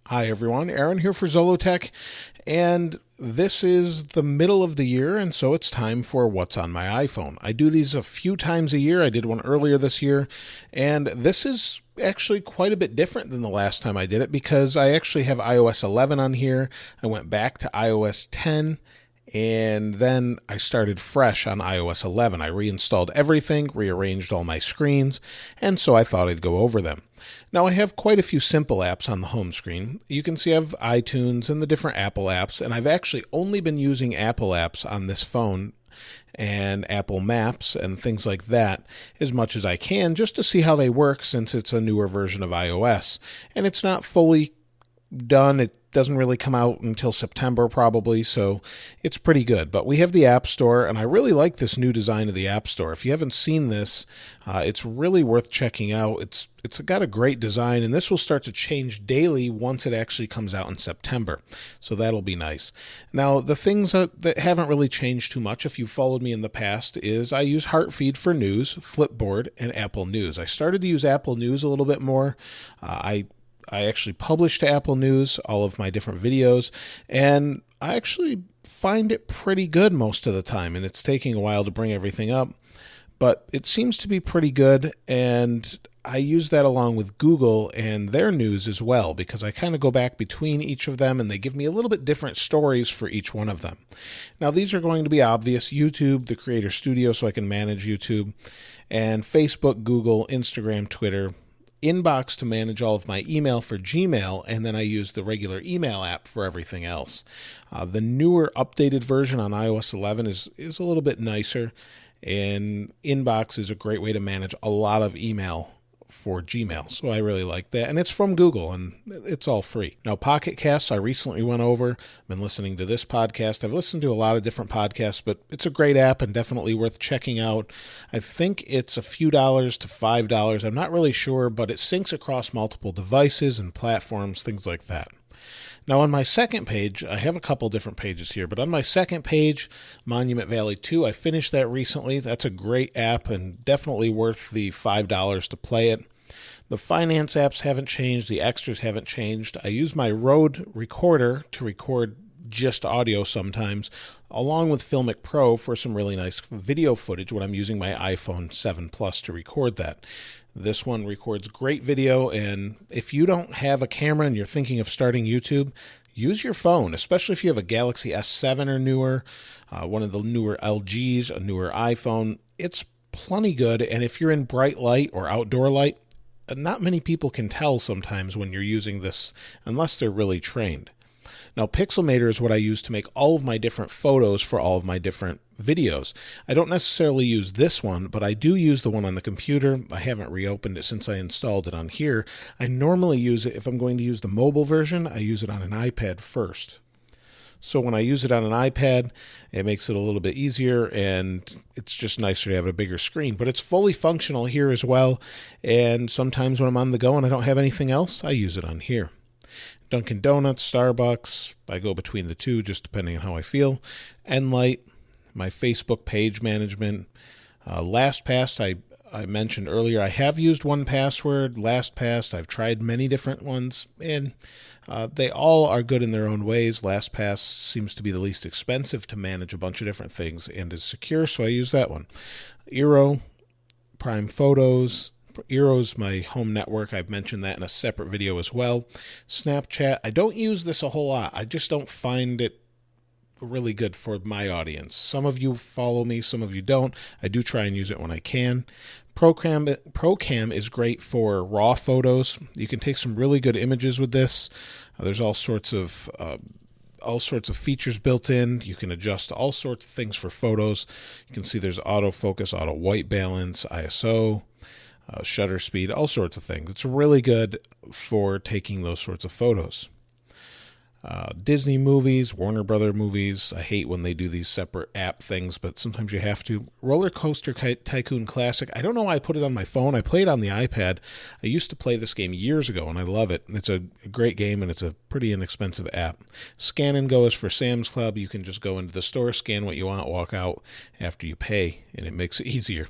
Hi everyone, Aaron here for Zollotech, and this is the middle of the year, and so it's time for What's on My iPhone. I do these a few times a year. I did one earlier this year, and this is actually quite a bit different than the last time I did it because I actually have iOS 11 on here. I went back to iOS 10, and then I started fresh on iOS 11. I reinstalled everything, rearranged all my screens, and so I thought I'd go over them. Now I have quite a few simple apps on the home screen. You can see I have iTunes and the different Apple apps, and I've actually only been using Apple apps on this phone and Apple Maps and things like that as much as I can just to see how they work since it's a newer version of iOS. And it's not fully done. It doesn't really come out until September probably, so it's pretty good. But we have the App Store, and I really like this new design of the App Store. If you haven't seen this, it's really worth checking out. It's got a great design, and this will start to change daily once it actually comes out in September. So that'll be nice. Now, the things that haven't really changed too much, if you've followed me in the past, is I use Heartfeed for news, Flipboard, and Apple News. I started to use Apple News a little bit more. I actually publish to Apple News all of my different videos, and I actually find it pretty good most of the time, and it's taking a while to bring everything up, but it seems to be pretty good, and I use that along with Google and their news as well, because I kind of go back between each of them, and they give me a little bit different stories for each one of them. Now, these are going to be obvious: YouTube, the Creator Studio, so I can manage YouTube, and Facebook, Google, Instagram, Twitter, Inbox to manage all of my email for Gmail, and then I use the regular email app for everything else. The newer updated version on iOS 11 is a little bit nicer, and Inbox is a great way to manage a lot of email for Gmail, so I really like that, and it's from Google, and it's all free. Now, Pocket Casts, I recently went over. I've been listening to this podcast. I've listened to a lot of different podcasts, but it's a great app and definitely worth checking out. I think it's a few dollars to $5. I'm not really sure, but it syncs across multiple devices and platforms, things like that. Now, on my second page, I have a couple different pages here, but on my second page, Monument Valley 2, I finished that recently. That's a great app and definitely worth the $5 to play it. The finance apps haven't changed. The extras haven't changed. I use my Rode recorder to record just audio sometimes, along with Filmic Pro for some really nice video footage when I'm using my iPhone 7 Plus to record that. This one records great video, and if you don't have a camera and you're thinking of starting YouTube, use your phone, especially if you have a Galaxy S7 or newer, one of the newer LGs, a newer iPhone. It's plenty good, and if you're in bright light or outdoor light, not many people can tell sometimes when you're using this unless they're really trained. Now, Pixelmator is what I use to make all of my different photos for all of my different videos. I don't necessarily use this one, but I do use the one on the computer. I haven't reopened it since I installed it on here. I normally use it, if I'm going to use the mobile version, I use it on an iPad first. So when I use it on an iPad, it makes it a little bit easier, and it's just nicer to have a bigger screen. But it's fully functional here as well, and sometimes when I'm on the go and I don't have anything else, I use it on here. Dunkin' Donuts, Starbucks, I go between the two just depending on how I feel. Enlight, my Facebook page management. LastPass, I mentioned earlier, I have used 1Password, LastPass. I've tried many different ones, and they all are good in their own ways. LastPass seems to be the least expensive to manage a bunch of different things and is secure, so I use that one. Eero, Prime Photos. Eero's my home network. I've mentioned that in a separate video as well. Snapchat, I don't use this a whole lot. I just don't find it really good for my audience. Some of you follow me, some of you don't. I do try and use it when I can. Procam is great for raw photos. You can take some really good images with this. There's all sorts of features built in. You can adjust all sorts of things for photos. You can see there's autofocus, auto white balance, ISO, shutter speed, all sorts of things. It's really good for taking those sorts of photos. Disney movies, Warner Brother movies. I hate when they do these separate app things, but sometimes you have to. Roller Coaster Tycoon Classic. I don't know why I put it on my phone. I play it on the iPad. I used to play this game years ago, and I love it. It's a great game, and it's a pretty inexpensive app. Scan and Go is for Sam's Club. You can just go into the store, scan what you want, walk out after you pay, and it makes it easier.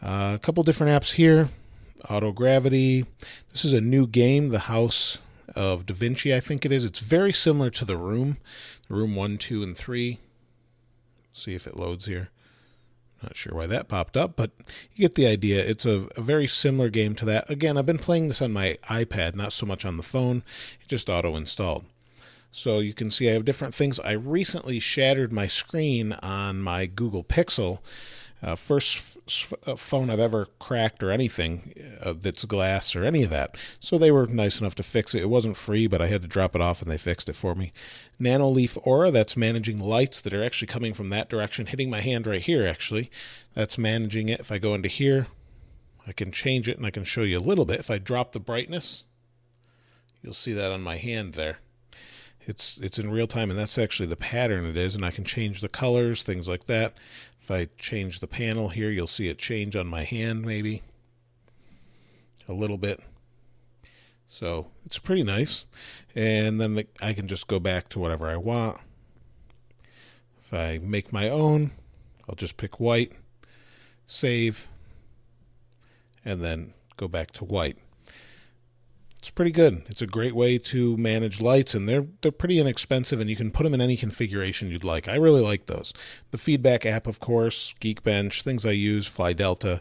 A couple different apps here. Auto Gravity. This is a new game, The House of DaVinci, I think it is. It's very similar to the Room 1, 2, and 3. See if it loads here. Not sure why that popped up, but you get the idea. It's a very similar game to that. Again, I've been playing this on my iPad, not so much on the phone. It just auto-installed. So you can see I have different things. I recently shattered my screen on my Google Pixel. First phone I've ever cracked or anything that's glass or any of that. So they were nice enough to fix it. It wasn't free, but I had to drop it off and they fixed it for me. Nanoleaf Aura, that's managing lights that are actually coming from that direction, hitting my hand right here actually. That's managing it. If I go into here, I can change it and I can show you a little bit. If I drop the brightness, you'll see that on my hand there. It's in real time, and that's actually the pattern it is, and I can change the colors, things like that. If I change the panel here, you'll see it change on my hand maybe a little bit. So it's pretty nice. And then I can just go back to whatever I want. If I make my own, I'll just pick white, save, and then go back to white. It's pretty good. It's a great way to manage lights, and they're pretty inexpensive, and you can put them in any configuration you'd like. I really like those. The feedback app, of course, Geekbench, things I use, Fly Delta,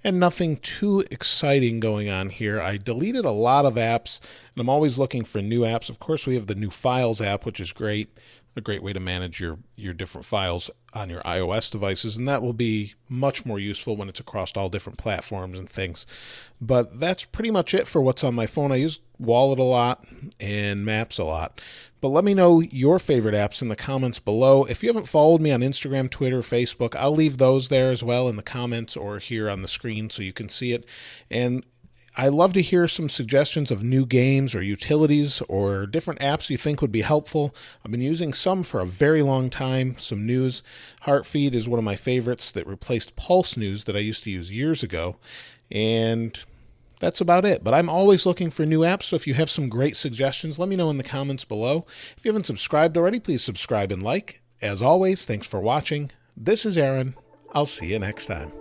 and nothing too exciting going on here. I deleted a lot of apps, and I'm always looking for new apps. Of course, we have the new Files app, which is great. A great way to manage your different files on your iOS devices, and that will be much more useful when it's across all different platforms and things. But that's pretty much it for what's on my phone. I use Wallet a lot and Maps a lot. But let me know your favorite apps in the comments below. If you haven't followed me on Instagram, Twitter, Facebook, I'll leave those there as well in the comments or here on the screen so you can see it. And I love to hear some suggestions of new games or utilities or different apps you think would be helpful. I've been using some for a very long time. Some news. Heartfeed is one of my favorites that replaced Pulse News that I used to use years ago. And that's about it. But I'm always looking for new apps, so if you have some great suggestions, let me know in the comments below. If you haven't subscribed already, please subscribe and like. As always, thanks for watching. This is Aaron. I'll see you next time.